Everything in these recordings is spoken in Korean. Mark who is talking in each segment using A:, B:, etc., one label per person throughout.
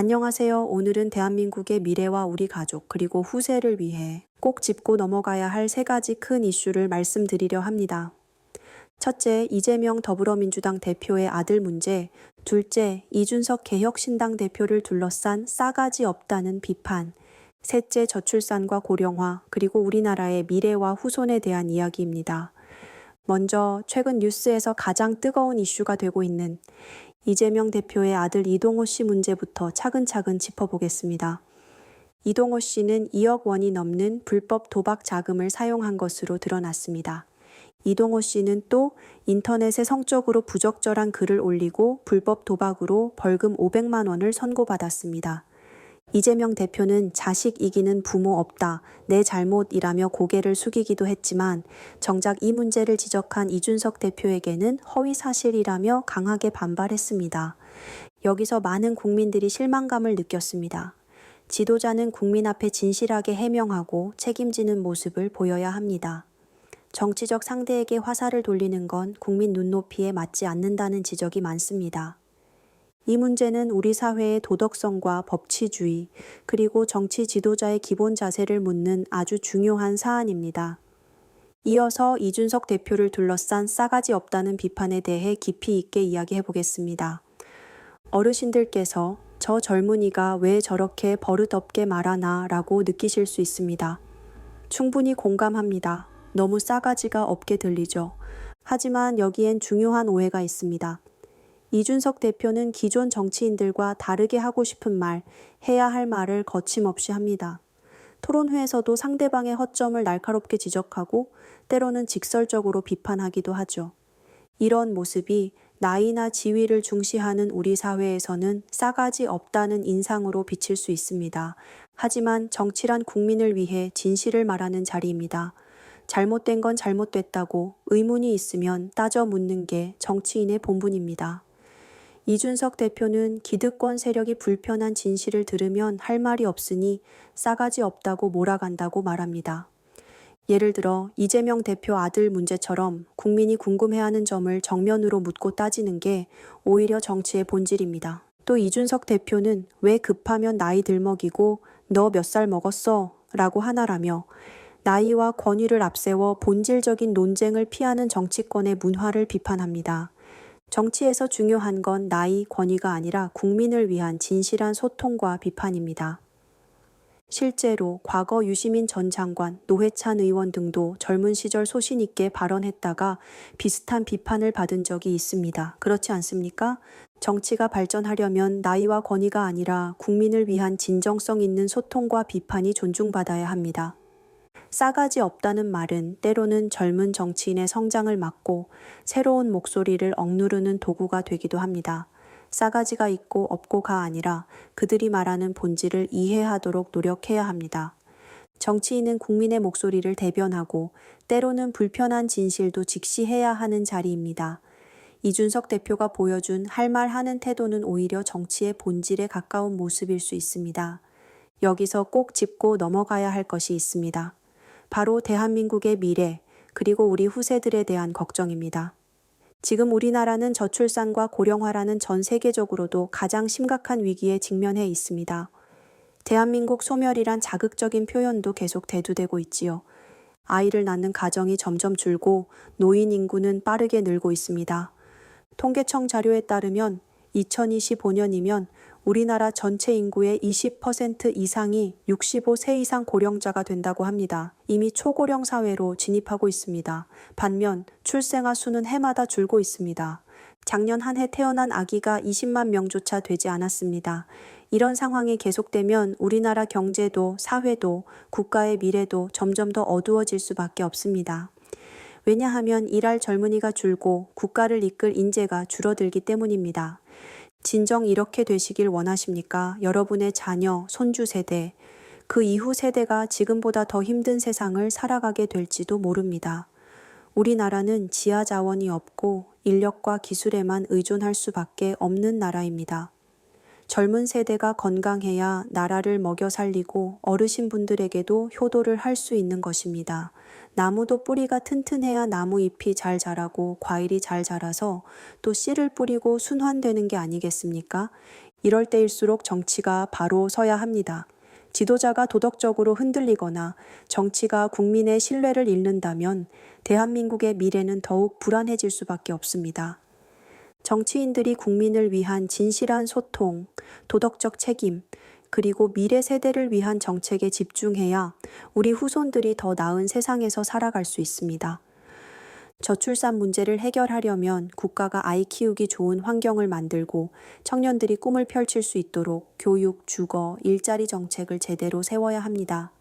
A: 안녕하세요. 오늘은 대한민국의 미래와 우리 가족, 그리고 후세를 위해 꼭 짚고 넘어가야 할 세 가지 큰 이슈를 말씀드리려 합니다. 첫째, 이재명 더불어민주당 대표의 아들 문제. 둘째, 이준석 개혁신당 대표를 둘러싼 싸가지 없다는 비판. 셋째, 저출산과 고령화, 그리고 우리나라의 미래와 후손에 대한 이야기입니다. 먼저 최근 뉴스에서 가장 뜨거운 이슈가 되고 있는 이재명 대표의 아들 이동호 씨 문제부터 차근차근 짚어보겠습니다. 이동호 씨는 2억 원이 넘는 불법 도박 자금을 사용한 것으로 드러났습니다. 이동호 씨는 또 인터넷에 성적으로 부적절한 글을 올리고 불법 도박으로 벌금 500만 원을 선고받았습니다. 이재명 대표는 자식 이기는 부모 없다, 내 잘못이라며 고개를 숙이기도 했지만 정작 이 문제를 지적한 이준석 대표에게는 허위 사실이라며 강하게 반발했습니다. 여기서 많은 국민들이 실망감을 느꼈습니다. 지도자는 국민 앞에 진실하게 해명하고 책임지는 모습을 보여야 합니다. 정치적 상대에게 화살을 돌리는 건 국민 눈높이에 맞지 않는다는 지적이 많습니다. 이 문제는 우리 사회의 도덕성과 법치주의, 그리고 정치 지도자의 기본 자세를 묻는 아주 중요한 사안입니다. 이어서 이준석 대표를 둘러싼 싸가지 없다는 비판에 대해 깊이 있게 이야기해 보겠습니다. 어르신들께서 저 젊은이가 왜 저렇게 버릇없게 말하나 라고 느끼실 수 있습니다. 충분히 공감합니다. 너무 싸가지가 없게 들리죠. 하지만 여기엔 중요한 오해가 있습니다. 이준석 대표는 기존 정치인들과 다르게 하고 싶은 말, 해야 할 말을 거침없이 합니다. 토론회에서도 상대방의 허점을 날카롭게 지적하고 때로는 직설적으로 비판하기도 하죠. 이런 모습이 나이나 지위를 중시하는 우리 사회에서는 싸가지 없다는 인상으로 비칠 수 있습니다. 하지만 정치란 국민을 위해 진실을 말하는 자리입니다. 잘못된 건 잘못됐다고 의문이 있으면 따져 묻는 게 정치인의 본분입니다. 이준석 대표는 기득권 세력이 불편한 진실을 들으면 할 말이 없으니 싸가지 없다고 몰아간다고 말합니다. 예를 들어 이재명 대표 아들 문제처럼 국민이 궁금해하는 점을 정면으로 묻고 따지는 게 오히려 정치의 본질입니다. 또 이준석 대표는 왜 급하면 나이 들먹이고 너 몇 살 먹었어? 라고 하나라며 나이와 권위를 앞세워 본질적인 논쟁을 피하는 정치권의 문화를 비판합니다. 정치에서 중요한 건 나이, 권위가 아니라 국민을 위한 진실한 소통과 비판입니다. 실제로 과거 유시민 전 장관, 노회찬 의원 등도 젊은 시절 소신 있게 발언했다가 비슷한 비판을 받은 적이 있습니다. 그렇지 않습니까? 정치가 발전하려면 나이와 권위가 아니라 국민을 위한 진정성 있는 소통과 비판이 존중받아야 합니다. 싸가지 없다는 말은 때로는 젊은 정치인의 성장을 막고 새로운 목소리를 억누르는 도구가 되기도 합니다. 싸가지가 있고 없고가 아니라 그들이 말하는 본질을 이해하도록 노력해야 합니다. 정치인은 국민의 목소리를 대변하고 때로는 불편한 진실도 직시해야 하는 자리입니다. 이준석 대표가 보여준 할 말 하는 태도는 오히려 정치의 본질에 가까운 모습일 수 있습니다. 여기서 꼭 짚고 넘어가야 할 것이 있습니다. 바로 대한민국의 미래, 그리고 우리 후세들에 대한 걱정입니다. 지금 우리나라는 저출산과 고령화라는 전 세계적으로도 가장 심각한 위기에 직면해 있습니다. 대한민국 소멸이란 자극적인 표현도 계속 대두되고 있지요. 아이를 낳는 가정이 점점 줄고 노인 인구는 빠르게 늘고 있습니다. 통계청 자료에 따르면 2025년이면 우리나라 전체 인구의 20% 이상이 65세 이상 고령자가 된다고 합니다. 이미 초고령 사회로 진입하고 있습니다. 반면 출생아 수는 해마다 줄고 있습니다. 작년 한 해 태어난 아기가 20만 명조차 되지 않았습니다. 이런 상황이 계속되면 우리나라 경제도 사회도 국가의 미래도 점점 더 어두워질 수밖에 없습니다. 왜냐하면 일할 젊은이가 줄고 국가를 이끌 인재가 줄어들기 때문입니다. 진정 이렇게 되시길 원하십니까? 여러분의 자녀, 손주 세대, 그 이후 세대가 지금보다 더 힘든 세상을 살아가게 될지도 모릅니다. 우리나라는 지하 자원이 없고 인력과 기술에만 의존할 수밖에 없는 나라입니다. 젊은 세대가 건강해야 나라를 먹여 살리고 어르신분들에게도 효도를 할 수 있는 것입니다. 나무도 뿌리가 튼튼해야 나무 잎이 잘 자라고 과일이 잘 자라서 또 씨를 뿌리고 순환되는 게 아니겠습니까? 이럴 때일수록 정치가 바로 서야 합니다. 지도자가 도덕적으로 흔들리거나 정치가 국민의 신뢰를 잃는다면 대한민국의 미래는 더욱 불안해질 수밖에 없습니다. 정치인들이 국민을 위한 진실한 소통, 도덕적 책임, 그리고 미래 세대를 위한 정책에 집중해야 우리 후손들이 더 나은 세상에서 살아갈 수 있습니다. 저출산 문제를 해결하려면 국가가 아이 키우기 좋은 환경을 만들고 청년들이 꿈을 펼칠 수 있도록 교육, 주거, 일자리 정책을 제대로 세워야 합니다.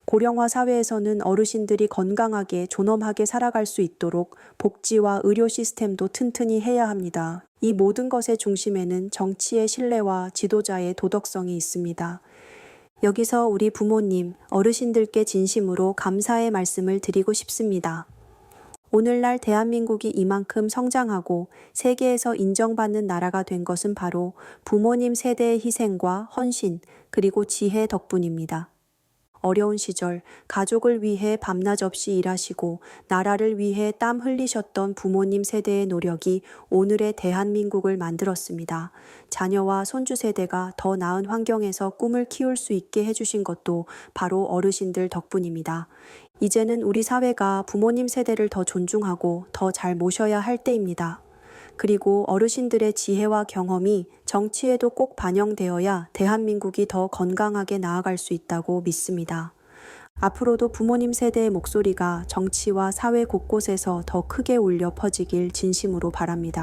A: 고령화 사회에서는 어르신들이 건강하게 존엄하게 살아갈 수 있도록 복지와 의료 시스템도 튼튼히 해야 합니다. 이 모든 것의 중심에는 정치의 신뢰와 지도자의 도덕성이 있습니다. 여기서 우리 부모님, 어르신들께 진심으로 감사의 말씀을 드리고 싶습니다. 오늘날 대한민국이 이만큼 성장하고 세계에서 인정받는 나라가 된 것은 바로 부모님 세대의 희생과 헌신, 그리고 지혜 덕분입니다. 어려운 시절 가족을 위해 밤낮 없이 일하시고 나라를 위해 땀 흘리셨던 부모님 세대의 노력이 오늘의 대한민국을 만들었습니다. 자녀와 손주 세대가 더 나은 환경에서 꿈을 키울 수 있게 해주신 것도 바로 어르신들 덕분입니다. 이제는 우리 사회가 부모님 세대를 더 존중하고 더 잘 모셔야 할 때입니다. 그리고 어르신들의 지혜와 경험이 정치에도 꼭 반영되어야 대한민국이 더 건강하게 나아갈 수 있다고 믿습니다. 앞으로도 부모님 세대의 목소리가 정치와 사회 곳곳에서 더 크게 울려 퍼지길 진심으로 바랍니다.